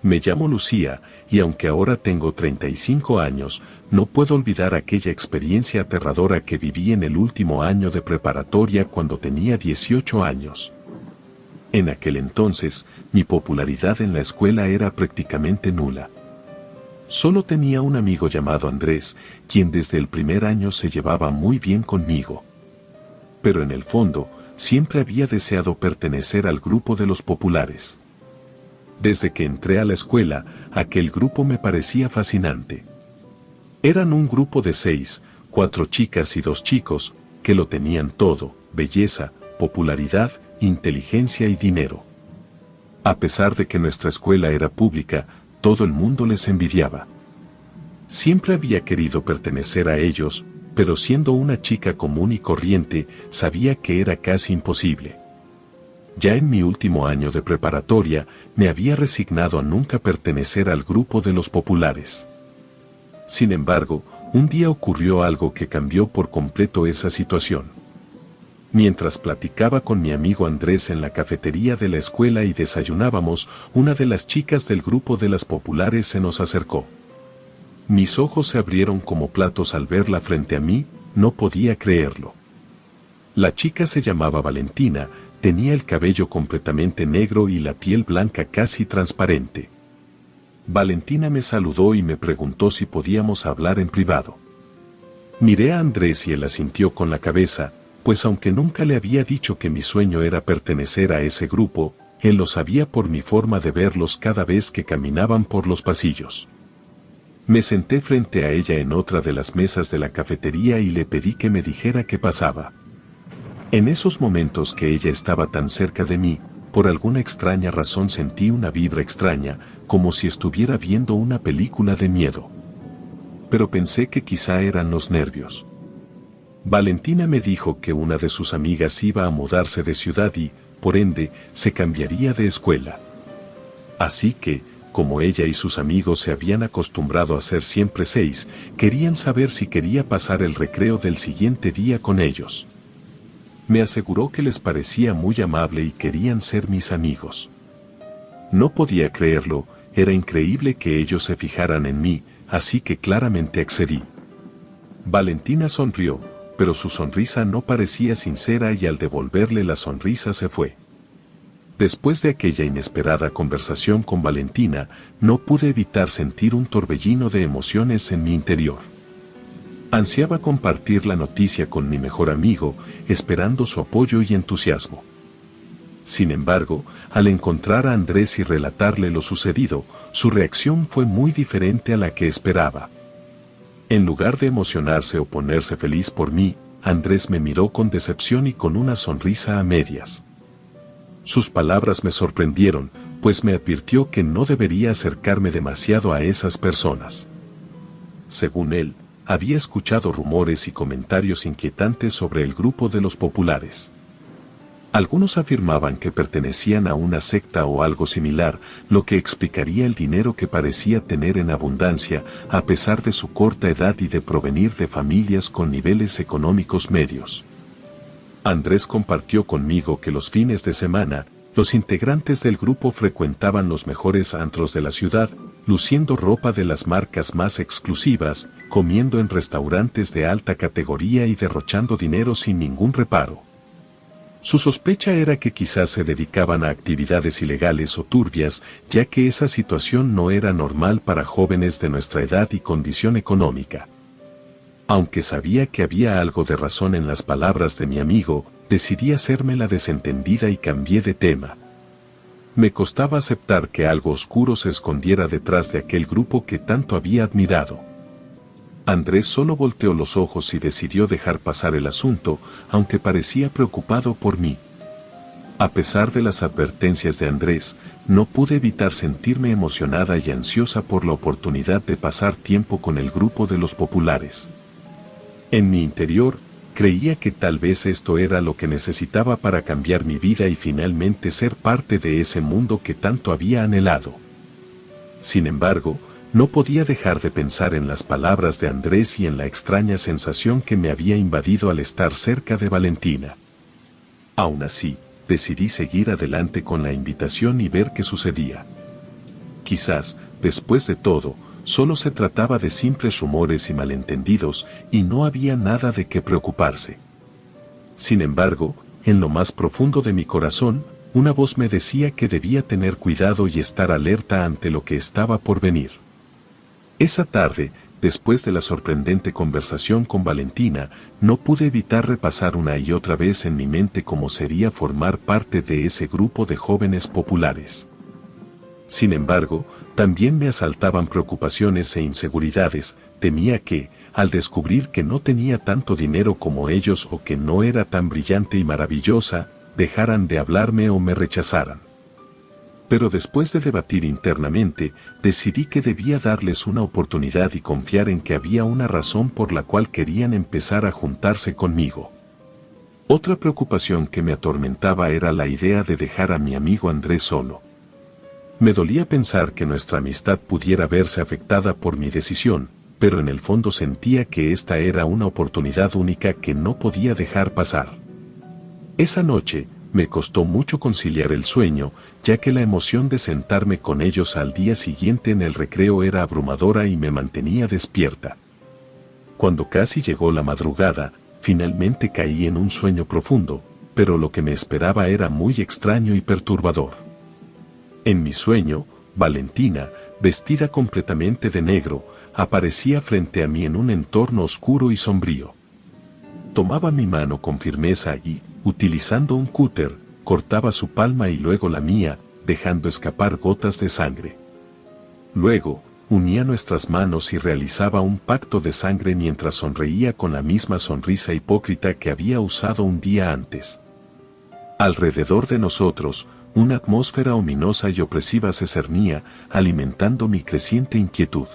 Me llamo Lucía, y aunque ahora tengo 35 años, no puedo olvidar aquella experiencia aterradora que viví en el último año de preparatoria cuando tenía 18 años. En aquel entonces, mi popularidad en la escuela era prácticamente nula. Solo tenía un amigo llamado Andrés, quien desde el primer año se llevaba muy bien conmigo. Pero en el fondo, siempre había deseado pertenecer al grupo de los populares. Desde que entré a la escuela, aquel grupo me parecía fascinante. Eran un grupo de 6, 4 chicas y 2 chicos, que lo tenían todo: belleza, popularidad, inteligencia y dinero. A pesar de que nuestra escuela era pública, todo el mundo les envidiaba. Siempre había querido pertenecer a ellos, pero siendo una chica común y corriente, sabía que era casi imposible. Ya en mi último año de preparatoria, me había resignado a nunca pertenecer al grupo de los populares. Sin embargo, un día ocurrió algo que cambió por completo esa situación. Mientras platicaba con mi amigo Andrés en la cafetería de la escuela y desayunábamos, una de las chicas del grupo de las populares se nos acercó. Mis ojos se abrieron como platos al verla frente a mí, no podía creerlo. La chica se llamaba Valentina, tenía el cabello completamente negro y la piel blanca casi transparente. Valentina me saludó y me preguntó si podíamos hablar en privado. Miré a Andrés y él asintió con la cabeza, pues aunque nunca le había dicho que mi sueño era pertenecer a ese grupo, él lo sabía por mi forma de verlos cada vez que caminaban por los pasillos. Me senté frente a ella en otra de las mesas de la cafetería y le pedí que me dijera qué pasaba. En esos momentos que ella estaba tan cerca de mí, por alguna extraña razón sentí una vibra extraña, como si estuviera viendo una película de miedo. Pero pensé que quizá eran los nervios. Valentina me dijo que una de sus amigas iba a mudarse de ciudad y, por ende, se cambiaría de escuela. Así que, como ella y sus amigos se habían acostumbrado a ser siempre 6, querían saber si quería pasar el recreo del siguiente día con ellos. Me aseguró que les parecía muy amable y querían ser mis amigos. No podía creerlo, era increíble que ellos se fijaran en mí, así que claramente accedí. Valentina sonrió, pero su sonrisa no parecía sincera y al devolverle la sonrisa se fue. Después de aquella inesperada conversación con Valentina, no pude evitar sentir un torbellino de emociones en mi interior. Ansiaba compartir la noticia con mi mejor amigo, esperando su apoyo y entusiasmo. Sin embargo, al encontrar a Andrés y relatarle lo sucedido, su reacción fue muy diferente a la que esperaba. En lugar de emocionarse o ponerse feliz por mí, Andrés me miró con decepción y con una sonrisa a medias. Sus palabras me sorprendieron, pues me advirtió que no debería acercarme demasiado a esas personas. Según él, había escuchado rumores y comentarios inquietantes sobre el grupo de los populares. Algunos afirmaban que pertenecían a una secta o algo similar, lo que explicaría el dinero que parecía tener en abundancia, a pesar de su corta edad y de provenir de familias con niveles económicos medios. Andrés compartió conmigo que los fines de semana, los integrantes del grupo frecuentaban los mejores antros de la ciudad, luciendo ropa de las marcas más exclusivas, comiendo en restaurantes de alta categoría y derrochando dinero sin ningún reparo. Su sospecha era que quizás se dedicaban a actividades ilegales o turbias, ya que esa situación no era normal para jóvenes de nuestra edad y condición económica. Aunque sabía que había algo de razón en las palabras de mi amigo, decidí hacerme la desentendida y cambié de tema. Me costaba aceptar que algo oscuro se escondiera detrás de aquel grupo que tanto había admirado. Andrés solo volteó los ojos y decidió dejar pasar el asunto, aunque parecía preocupado por mí. A pesar de las advertencias de Andrés, no pude evitar sentirme emocionada y ansiosa por la oportunidad de pasar tiempo con el grupo de los populares. En mi interior, creía que tal vez esto era lo que necesitaba para cambiar mi vida y finalmente ser parte de ese mundo que tanto había anhelado. Sin embargo, no podía dejar de pensar en las palabras de Andrés y en la extraña sensación que me había invadido al estar cerca de Valentina. Aún así, decidí seguir adelante con la invitación y ver qué sucedía. Quizás, después de todo, solo se trataba de simples rumores y malentendidos, y no había nada de qué preocuparse. Sin embargo, en lo más profundo de mi corazón, una voz me decía que debía tener cuidado y estar alerta ante lo que estaba por venir. Esa tarde, después de la sorprendente conversación con Valentina, no pude evitar repasar una y otra vez en mi mente cómo sería formar parte de ese grupo de jóvenes populares. Sin embargo, también me asaltaban preocupaciones e inseguridades. Temía que, al descubrir que no tenía tanto dinero como ellos o que no era tan brillante y maravillosa, dejaran de hablarme o me rechazaran. Pero después de debatir internamente, decidí que debía darles una oportunidad y confiar en que había una razón por la cual querían empezar a juntarse conmigo. Otra preocupación que me atormentaba era la idea de dejar a mi amigo Andrés solo. Me dolía pensar que nuestra amistad pudiera verse afectada por mi decisión, pero en el fondo sentía que esta era una oportunidad única que no podía dejar pasar. Esa noche, me costó mucho conciliar el sueño, ya que la emoción de sentarme con ellos al día siguiente en el recreo era abrumadora y me mantenía despierta. Cuando casi llegó la madrugada, finalmente caí en un sueño profundo, pero lo que me esperaba era muy extraño y perturbador. En mi sueño, Valentina, vestida completamente de negro, aparecía frente a mí en un entorno oscuro y sombrío. Tomaba mi mano con firmeza y, utilizando un cúter, cortaba su palma y luego la mía, dejando escapar gotas de sangre. Luego, unía nuestras manos y realizaba un pacto de sangre mientras sonreía con la misma sonrisa hipócrita que había usado un día antes. Alrededor de nosotros, una atmósfera ominosa y opresiva se cernía, alimentando mi creciente inquietud.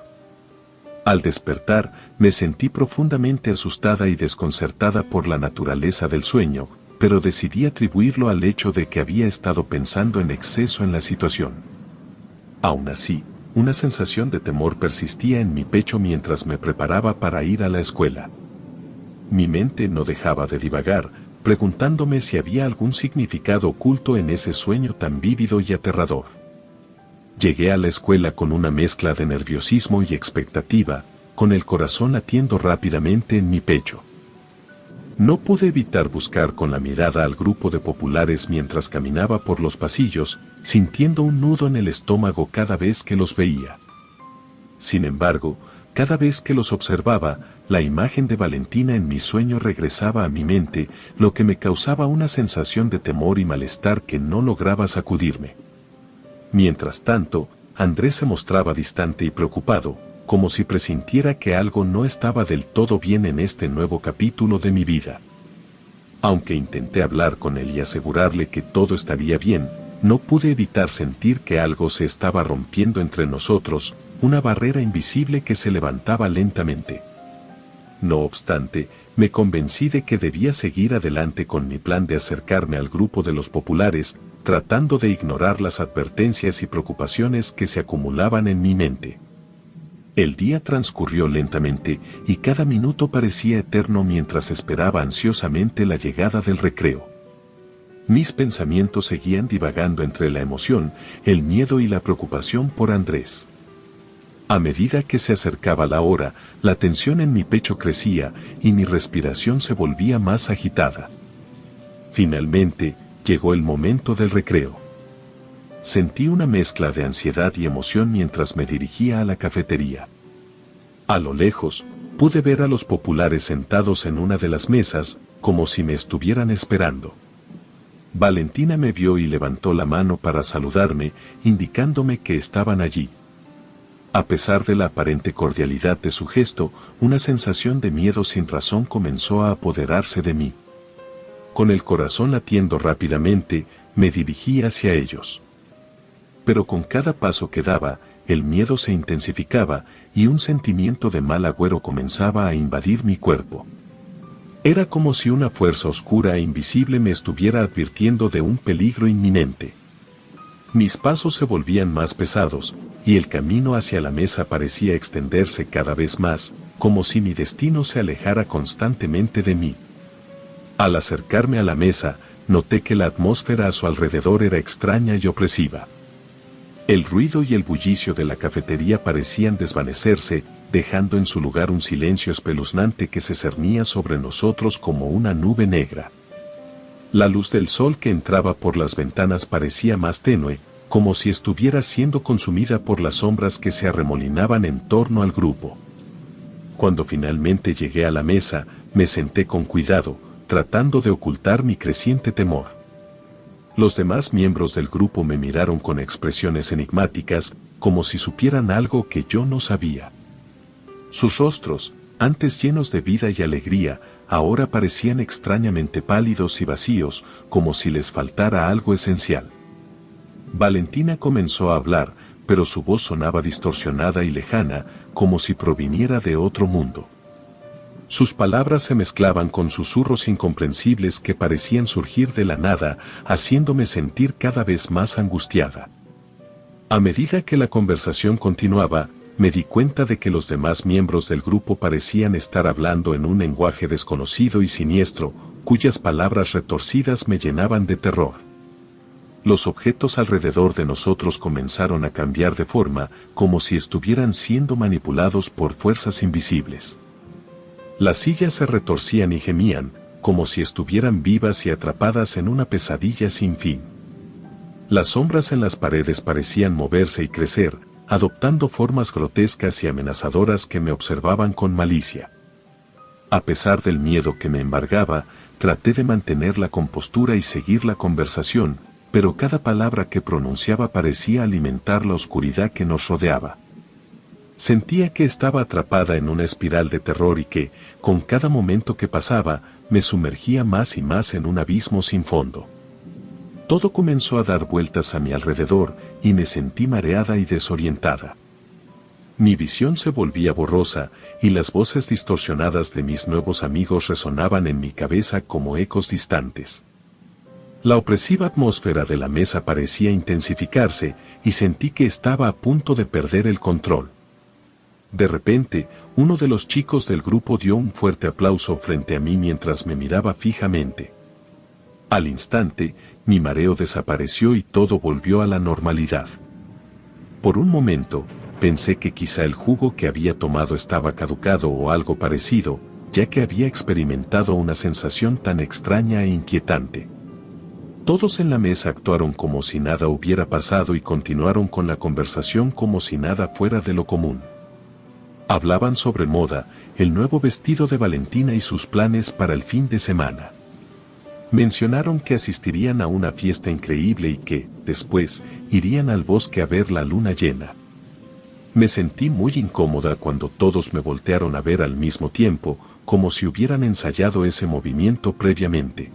Al despertar, me sentí profundamente asustada y desconcertada por la naturaleza del sueño, pero decidí atribuirlo al hecho de que había estado pensando en exceso en la situación. Aún así, una sensación de temor persistía en mi pecho mientras me preparaba para ir a la escuela. Mi mente no dejaba de divagar, preguntándome si había algún significado oculto en ese sueño tan vívido y aterrador. Llegué a la escuela con una mezcla de nerviosismo y expectativa, con el corazón latiendo rápidamente en mi pecho. No pude evitar buscar con la mirada al grupo de populares mientras caminaba por los pasillos, sintiendo un nudo en el estómago cada vez que los veía. Sin embargo, cada vez que los observaba, la imagen de Valentina en mi sueño regresaba a mi mente, lo que me causaba una sensación de temor y malestar que no lograba sacudirme. Mientras tanto, Andrés se mostraba distante y preocupado, como si presintiera que algo no estaba del todo bien en este nuevo capítulo de mi vida. Aunque intenté hablar con él y asegurarle que todo estaría bien, no pude evitar sentir que algo se estaba rompiendo entre nosotros, una barrera invisible que se levantaba lentamente. No obstante, me convencí de que debía seguir adelante con mi plan de acercarme al grupo de los populares, tratando de ignorar las advertencias y preocupaciones que se acumulaban en mi mente. El día transcurrió lentamente y cada minuto parecía eterno mientras esperaba ansiosamente la llegada del recreo. Mis pensamientos seguían divagando entre la emoción, el miedo y la preocupación por Andrés. A medida que se acercaba la hora, la tensión en mi pecho crecía y mi respiración se volvía más agitada. Finalmente, llegó el momento del recreo. Sentí una mezcla de ansiedad y emoción mientras me dirigía a la cafetería. A lo lejos, pude ver a los populares sentados en una de las mesas, como si me estuvieran esperando. Valentina me vio y levantó la mano para saludarme, indicándome que estaban allí. A pesar de la aparente cordialidad de su gesto, una sensación de miedo sin razón comenzó a apoderarse de mí. Con el corazón latiendo rápidamente, me dirigí hacia ellos. Pero con cada paso que daba, el miedo se intensificaba y un sentimiento de mal agüero comenzaba a invadir mi cuerpo. Era como si una fuerza oscura e invisible me estuviera advirtiendo de un peligro inminente. Mis pasos se volvían más pesados, y el camino hacia la mesa parecía extenderse cada vez más, como si mi destino se alejara constantemente de mí. Al acercarme a la mesa, noté que la atmósfera a su alrededor era extraña y opresiva. El ruido y el bullicio de la cafetería parecían desvanecerse, dejando en su lugar un silencio espeluznante que se cernía sobre nosotros como una nube negra. La luz del sol que entraba por las ventanas parecía más tenue, como si estuviera siendo consumida por las sombras que se arremolinaban en torno al grupo. Cuando finalmente llegué a la mesa, me senté con cuidado, tratando de ocultar mi creciente temor. Los demás miembros del grupo me miraron con expresiones enigmáticas, como si supieran algo que yo no sabía. Sus rostros, antes llenos de vida y alegría, ahora parecían extrañamente pálidos y vacíos, como si les faltara algo esencial. Valentina comenzó a hablar, pero su voz sonaba distorsionada y lejana, como si proviniera de otro mundo. Sus palabras se mezclaban con susurros incomprensibles que parecían surgir de la nada, haciéndome sentir cada vez más angustiada. A medida que la conversación continuaba, me di cuenta de que los demás miembros del grupo parecían estar hablando en un lenguaje desconocido y siniestro, cuyas palabras retorcidas me llenaban de terror. Los objetos alrededor de nosotros comenzaron a cambiar de forma, como si estuvieran siendo manipulados por fuerzas invisibles. Las sillas se retorcían y gemían, como si estuvieran vivas y atrapadas en una pesadilla sin fin. Las sombras en las paredes parecían moverse y crecer, adoptando formas grotescas y amenazadoras que me observaban con malicia. A pesar del miedo que me embargaba, traté de mantener la compostura y seguir la conversación, pero cada palabra que pronunciaba parecía alimentar la oscuridad que nos rodeaba. Sentía que estaba atrapada en una espiral de terror y que, con cada momento que pasaba, me sumergía más y más en un abismo sin fondo. Todo comenzó a dar vueltas a mi alrededor y me sentí mareada y desorientada. Mi visión se volvía borrosa y las voces distorsionadas de mis nuevos amigos resonaban en mi cabeza como ecos distantes. La opresiva atmósfera de la mesa parecía intensificarse y sentí que estaba a punto de perder el control. De repente, uno de los chicos del grupo dio un fuerte aplauso frente a mí mientras me miraba fijamente. Al instante, mi mareo desapareció y todo volvió a la normalidad. Por un momento, pensé que quizá el jugo que había tomado estaba caducado o algo parecido, ya que había experimentado una sensación tan extraña e inquietante. Todos en la mesa actuaron como si nada hubiera pasado y continuaron con la conversación como si nada fuera de lo común. Hablaban sobre moda, el nuevo vestido de Valentina y sus planes para el fin de semana. Mencionaron que asistirían a una fiesta increíble y que, después, irían al bosque a ver la luna llena. Me sentí muy incómoda cuando todos me voltearon a ver al mismo tiempo, como si hubieran ensayado ese movimiento previamente.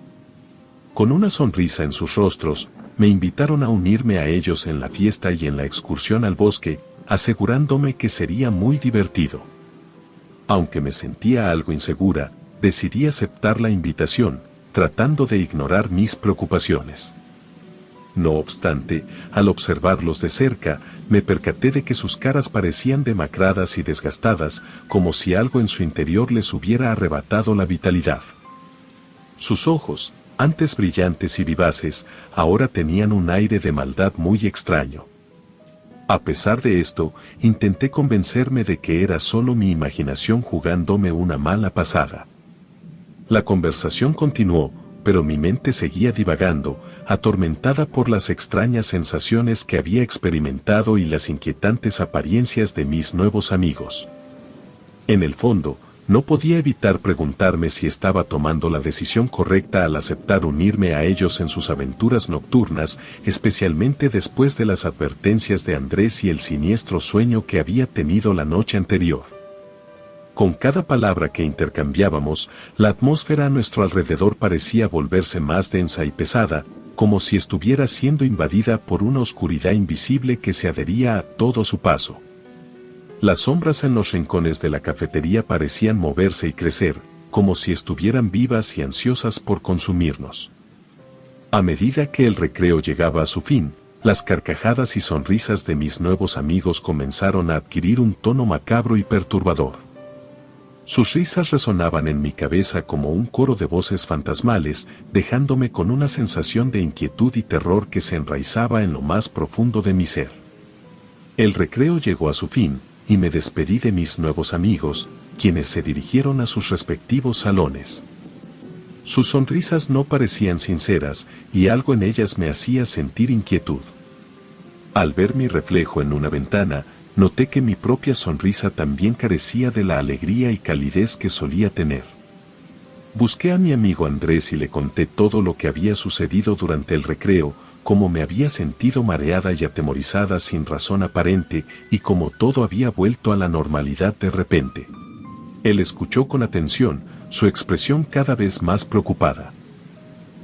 Con una sonrisa en sus rostros, me invitaron a unirme a ellos en la fiesta y en la excursión al bosque, asegurándome que sería muy divertido. Aunque me sentía algo insegura, decidí aceptar la invitación, tratando de ignorar mis preocupaciones. No obstante, al observarlos de cerca, me percaté de que sus caras parecían demacradas y desgastadas, como si algo en su interior les hubiera arrebatado la vitalidad. Sus ojos, antes brillantes y vivaces, ahora tenían un aire de maldad muy extraño. A pesar de esto, intenté convencerme de que era solo mi imaginación jugándome una mala pasada. La conversación continuó, pero mi mente seguía divagando, atormentada por las extrañas sensaciones que había experimentado y las inquietantes apariencias de mis nuevos amigos. En el fondo, no podía evitar preguntarme si estaba tomando la decisión correcta al aceptar unirme a ellos en sus aventuras nocturnas, especialmente después de las advertencias de Andrés y el siniestro sueño que había tenido la noche anterior. Con cada palabra que intercambiábamos, la atmósfera a nuestro alrededor parecía volverse más densa y pesada, como si estuviera siendo invadida por una oscuridad invisible que se adhería a todo su paso. Las sombras en los rincones de la cafetería parecían moverse y crecer, como si estuvieran vivas y ansiosas por consumirnos. A medida que el recreo llegaba a su fin, las carcajadas y sonrisas de mis nuevos amigos comenzaron a adquirir un tono macabro y perturbador. Sus risas resonaban en mi cabeza como un coro de voces fantasmales, dejándome con una sensación de inquietud y terror que se enraizaba en lo más profundo de mi ser. El recreo llegó a su fin, y me despedí de mis nuevos amigos, quienes se dirigieron a sus respectivos salones. Sus sonrisas no parecían sinceras, y algo en ellas me hacía sentir inquietud. Al ver mi reflejo en una ventana, noté que mi propia sonrisa también carecía de la alegría y calidez que solía tener. Busqué a mi amigo Andrés y le conté todo lo que había sucedido durante el recreo, cómo me había sentido mareada y atemorizada sin razón aparente, y cómo todo había vuelto a la normalidad de repente. Él escuchó con atención, su expresión cada vez más preocupada.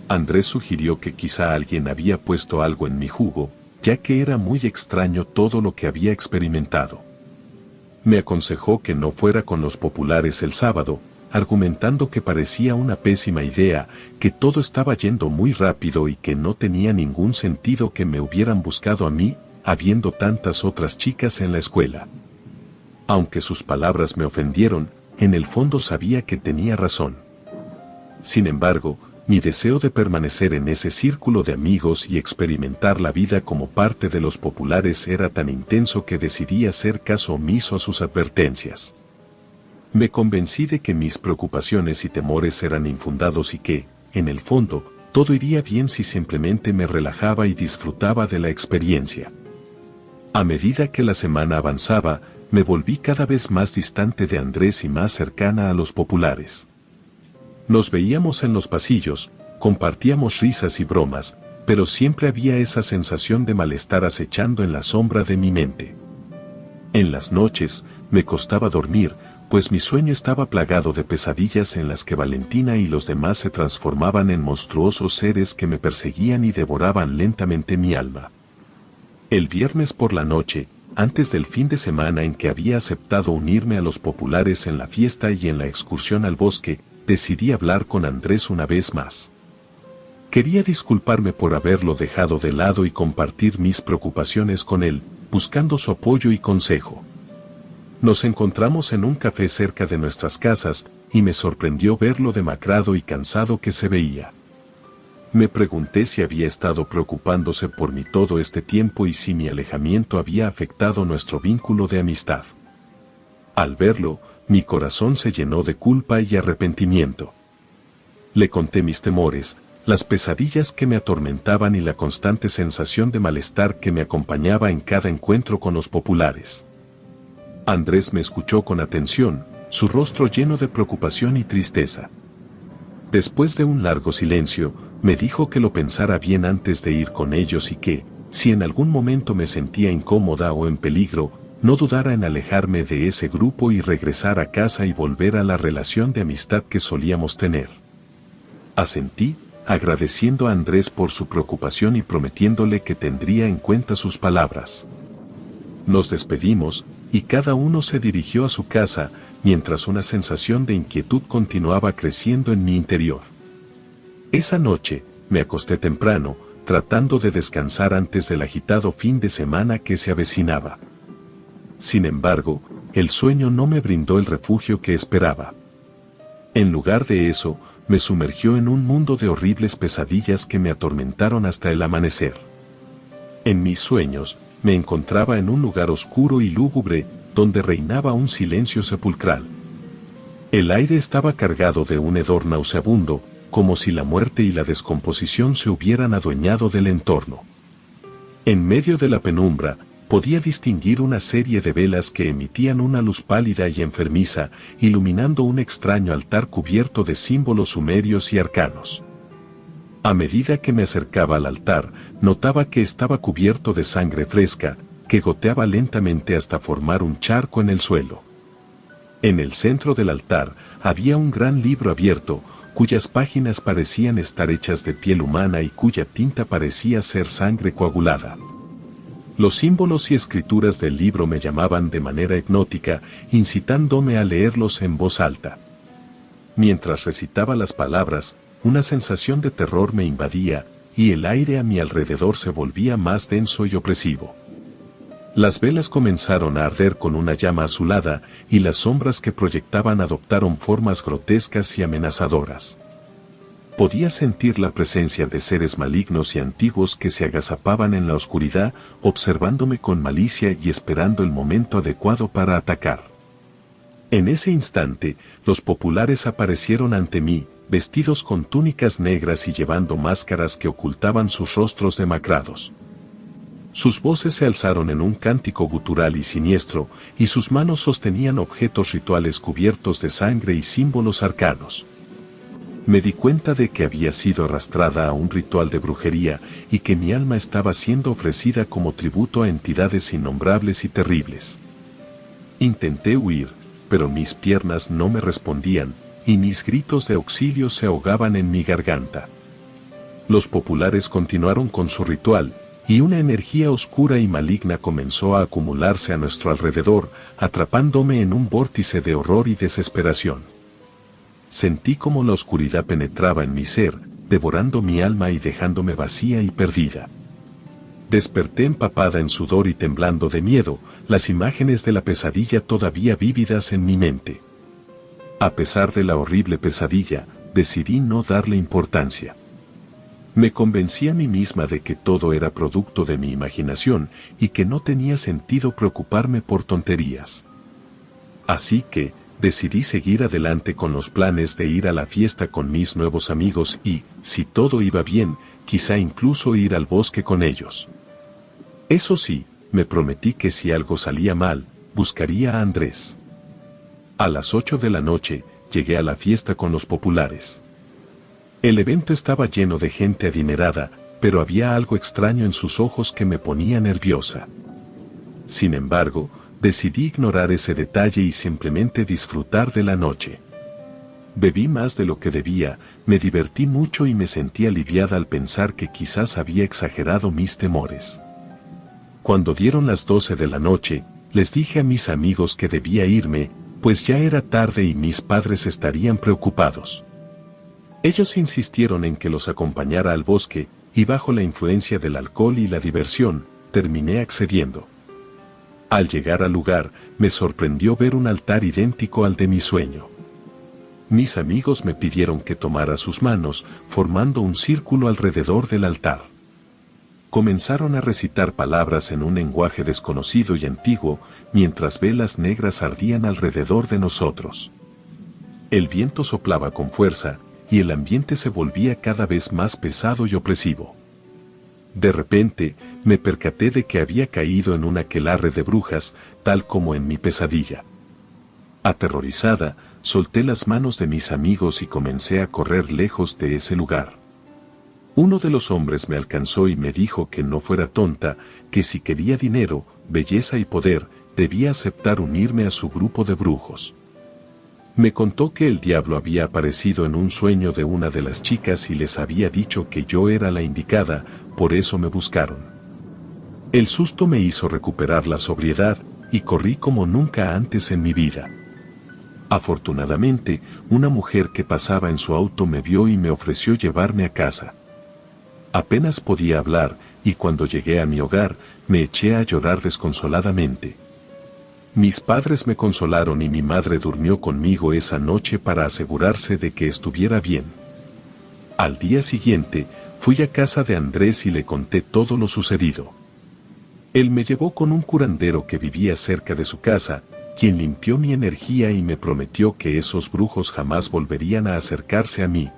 Andrés sugirió que quizá alguien había puesto algo en mi jugo, ya que era muy extraño todo lo que había experimentado. Me aconsejó que no fuera con los populares el sábado, argumentando que parecía una pésima idea, que todo estaba yendo muy rápido y que no tenía ningún sentido que me hubieran buscado a mí, habiendo tantas otras chicas en la escuela. Aunque sus palabras me ofendieron, en el fondo sabía que tenía razón. Sin embargo, mi deseo de permanecer en ese círculo de amigos y experimentar la vida como parte de los populares era tan intenso que decidí hacer caso omiso a sus advertencias. Me convencí de que mis preocupaciones y temores eran infundados y que, en el fondo, todo iría bien si simplemente me relajaba y disfrutaba de la experiencia. A medida que la semana avanzaba, me volví cada vez más distante de Andrés y más cercana a los populares. Nos veíamos en los pasillos, compartíamos risas y bromas, pero siempre había esa sensación de malestar acechando en la sombra de mi mente. En las noches, me costaba dormir, pues mi sueño estaba plagado de pesadillas en las que Valentina y los demás se transformaban en monstruosos seres que me perseguían y devoraban lentamente mi alma. El viernes por la noche, antes del fin de semana en que había aceptado unirme a los populares en la fiesta y en la excursión al bosque, decidí hablar con Andrés una vez más. Quería disculparme por haberlo dejado de lado y compartir mis preocupaciones con él, buscando su apoyo y consejo. Nos encontramos en un café cerca de nuestras casas, y me sorprendió ver lo demacrado y cansado que se veía. Me pregunté si había estado preocupándose por mí todo este tiempo y si mi alejamiento había afectado nuestro vínculo de amistad. Al verlo, mi corazón se llenó de culpa y arrepentimiento. Le conté mis temores, las pesadillas que me atormentaban y la constante sensación de malestar que me acompañaba en cada encuentro con los populares. Andrés me escuchó con atención, su rostro lleno de preocupación y tristeza. Después de un largo silencio, me dijo que lo pensara bien antes de ir con ellos y que, si en algún momento me sentía incómoda o en peligro, no dudara en alejarme de ese grupo y regresar a casa y volver a la relación de amistad que solíamos tener. Asentí, agradeciendo a Andrés por su preocupación y prometiéndole que tendría en cuenta sus palabras. Nos despedimos, y cada uno se dirigió a su casa, mientras una sensación de inquietud continuaba creciendo en mi interior. Esa noche, me acosté temprano, tratando de descansar antes del agitado fin de semana que se avecinaba. Sin embargo, el sueño no me brindó el refugio que esperaba. En lugar de eso, me sumergió en un mundo de horribles pesadillas que me atormentaron hasta el amanecer. En mis sueños, me encontraba en un lugar oscuro y lúgubre, donde reinaba un silencio sepulcral. El aire estaba cargado de un hedor nauseabundo, como si la muerte y la descomposición se hubieran adueñado del entorno. En medio de la penumbra, podía distinguir una serie de velas que emitían una luz pálida y enfermiza, iluminando un extraño altar cubierto de símbolos sumerios y arcanos. A medida que me acercaba al altar, notaba que estaba cubierto de sangre fresca, que goteaba lentamente hasta formar un charco en el suelo. En el centro del altar, había un gran libro abierto, cuyas páginas parecían estar hechas de piel humana y cuya tinta parecía ser sangre coagulada. Los símbolos y escrituras del libro me llamaban de manera hipnótica, incitándome a leerlos en voz alta. Mientras recitaba las palabras, una sensación de terror me invadía, y el aire a mi alrededor se volvía más denso y opresivo. Las velas comenzaron a arder con una llama azulada, y las sombras que proyectaban adoptaron formas grotescas y amenazadoras. Podía sentir la presencia de seres malignos y antiguos que se agazapaban en la oscuridad, observándome con malicia y esperando el momento adecuado para atacar. En ese instante, los populares aparecieron ante mí, vestidos con túnicas negras y llevando máscaras que ocultaban sus rostros demacrados. Sus voces se alzaron en un cántico gutural y siniestro, y sus manos sostenían objetos rituales cubiertos de sangre y símbolos arcanos. Me di cuenta de que había sido arrastrada a un ritual de brujería y que mi alma estaba siendo ofrecida como tributo a entidades innombrables y terribles. Intenté huir, pero mis piernas no me respondían, y mis gritos de auxilio se ahogaban en mi garganta. Los populares continuaron con su ritual, y una energía oscura y maligna comenzó a acumularse a nuestro alrededor, atrapándome en un vórtice de horror y desesperación. Sentí como la oscuridad penetraba en mi ser, devorando mi alma y dejándome vacía y perdida. Desperté empapada en sudor y temblando de miedo, las imágenes de la pesadilla todavía vívidas en mi mente. A pesar de la horrible pesadilla, decidí no darle importancia. Me convencí a mí misma de que todo era producto de mi imaginación y que no tenía sentido preocuparme por tonterías. Así que, decidí seguir adelante con los planes de ir a la fiesta con mis nuevos amigos y, si todo iba bien, quizá incluso ir al bosque con ellos. Eso sí, me prometí que si algo salía mal, buscaría a Andrés. A las 8 de la noche, llegué a la fiesta con los populares. El evento estaba lleno de gente adinerada, pero había algo extraño en sus ojos que me ponía nerviosa. Sin embargo, decidí ignorar ese detalle y simplemente disfrutar de la noche. Bebí más de lo que debía, me divertí mucho y me sentí aliviada al pensar que quizás había exagerado mis temores. Cuando dieron las 12 de la noche, les dije a mis amigos que debía irme, pues ya era tarde y mis padres estarían preocupados. Ellos insistieron en que los acompañara al bosque, y bajo la influencia del alcohol y la diversión, terminé accediendo. Al llegar al lugar, me sorprendió ver un altar idéntico al de mi sueño. Mis amigos me pidieron que tomara sus manos, formando un círculo alrededor del altar. Comenzaron a recitar palabras en un lenguaje desconocido y antiguo, mientras velas negras ardían alrededor de nosotros. El viento soplaba con fuerza, y el ambiente se volvía cada vez más pesado y opresivo. De repente, me percaté de que había caído en un aquelarre de brujas, tal como en mi pesadilla. Aterrorizada, solté las manos de mis amigos y comencé a correr lejos de ese lugar. Uno de los hombres me alcanzó y me dijo que no fuera tonta, que si quería dinero, belleza y poder, debía aceptar unirme a su grupo de brujos. Me contó que el diablo había aparecido en un sueño de una de las chicas y les había dicho que yo era la indicada, por eso me buscaron. El susto me hizo recuperar la sobriedad, y corrí como nunca antes en mi vida. Afortunadamente, una mujer que pasaba en su auto me vio y me ofreció llevarme a casa. Apenas podía hablar, y cuando llegué a mi hogar, me eché a llorar desconsoladamente. Mis padres me consolaron y mi madre durmió conmigo esa noche para asegurarse de que estuviera bien. Al día siguiente, fui a casa de Andrés y le conté todo lo sucedido. Él me llevó con un curandero que vivía cerca de su casa, quien limpió mi energía y me prometió que esos brujos jamás volverían a acercarse a mí.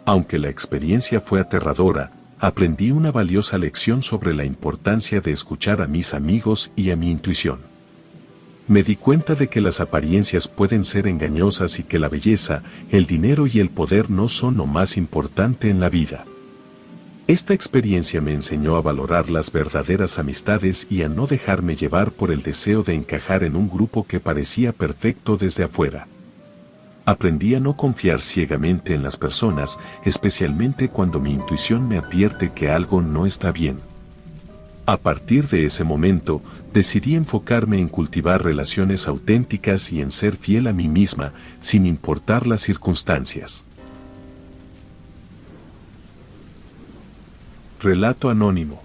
Aunque la experiencia fue aterradora, aprendí una valiosa lección sobre la importancia de escuchar a mis amigos y a mi intuición. Me di cuenta de que las apariencias pueden ser engañosas y que la belleza, el dinero y el poder no son lo más importante en la vida. Esta experiencia me enseñó a valorar las verdaderas amistades y a no dejarme llevar por el deseo de encajar en un grupo que parecía perfecto desde afuera. Aprendí a no confiar ciegamente en las personas, especialmente cuando mi intuición me advierte que algo no está bien. A partir de ese momento, decidí enfocarme en cultivar relaciones auténticas y en ser fiel a mí misma, sin importar las circunstancias. Relato anónimo.